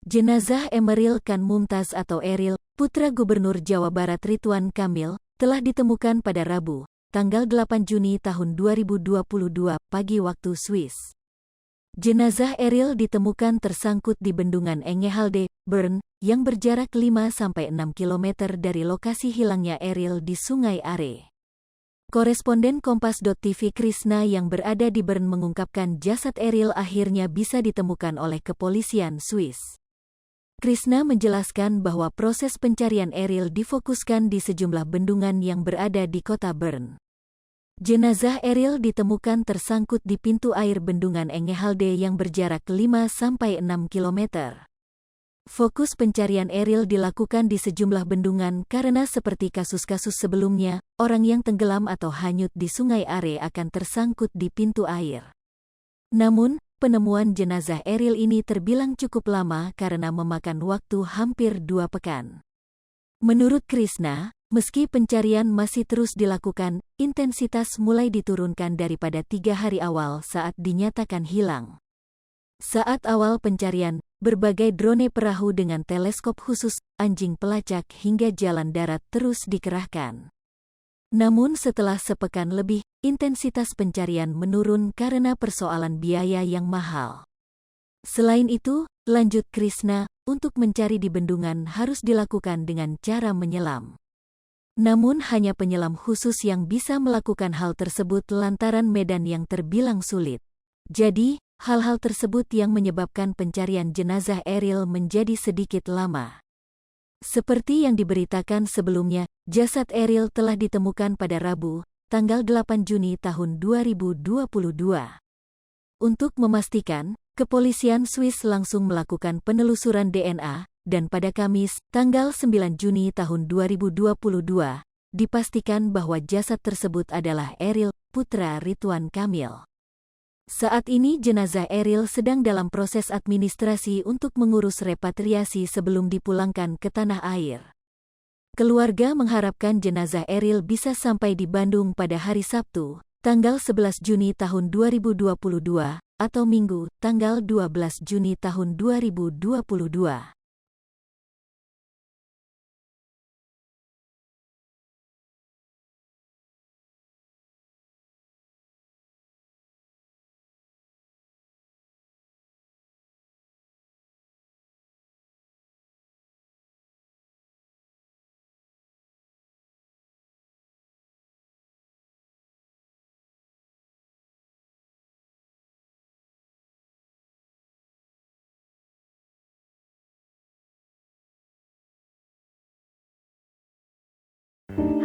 Jenazah Emeril Khan Mumtaz atau Eril, putra Gubernur Jawa Barat Ridwan Kamil, telah ditemukan pada Rabu, tanggal 8 Juni tahun 2022 pagi waktu Swiss. Jenazah Eril ditemukan tersangkut di bendungan Engehalde, Bern, yang berjarak 5-6 km dari lokasi hilangnya Eril di Sungai Are. Koresponden Kompas.tv Krisna yang berada di Bern mengungkapkan jasad Eril akhirnya bisa ditemukan oleh kepolisian Swiss. Krisna menjelaskan bahwa proses pencarian Eril difokuskan di sejumlah bendungan yang berada di kota Bern. Jenazah Eril ditemukan tersangkut di pintu air bendungan Engehalde yang berjarak 5-6 km. Fokus pencarian Eril dilakukan di sejumlah bendungan karena seperti kasus-kasus sebelumnya, orang yang tenggelam atau hanyut di Sungai Are akan tersangkut di pintu air. Namun, penemuan jenazah Eril ini terbilang cukup lama karena memakan waktu hampir 2 pekan. Menurut Krisna, meski pencarian masih terus dilakukan, intensitas mulai diturunkan daripada 3 hari awal saat dinyatakan hilang. Saat awal pencarian, berbagai drone perahu dengan teleskop khusus, anjing pelacak hingga jalan darat terus dikerahkan. Namun setelah sepekan lebih, intensitas pencarian menurun karena persoalan biaya yang mahal. Selain itu, lanjut Krisna, untuk mencari di bendungan harus dilakukan dengan cara menyelam. Namun hanya penyelam khusus yang bisa melakukan hal tersebut lantaran medan yang terbilang sulit. Jadi, hal-hal tersebut yang menyebabkan pencarian jenazah Eril menjadi sedikit lama. Seperti yang diberitakan sebelumnya, jasad Eril telah ditemukan pada Rabu, tanggal 8 Juni tahun 2022. Untuk memastikan, kepolisian Swiss langsung melakukan penelusuran DNA, dan pada Kamis, tanggal 9 Juni tahun 2022, dipastikan bahwa jasad tersebut adalah Eril, putra Ridwan Kamil. Saat ini jenazah Eril sedang dalam proses administrasi untuk mengurus repatriasi sebelum dipulangkan ke tanah air. Keluarga mengharapkan jenazah Eril bisa sampai di Bandung pada hari Sabtu, tanggal 11 Juni tahun 2022, atau Minggu, tanggal 12 Juni tahun 2022.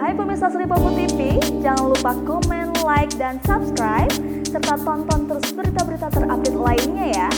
Hai pemirsa Sri Popo TV, jangan lupa komen, like, dan subscribe, serta tonton terus berita-berita terupdate lainnya ya.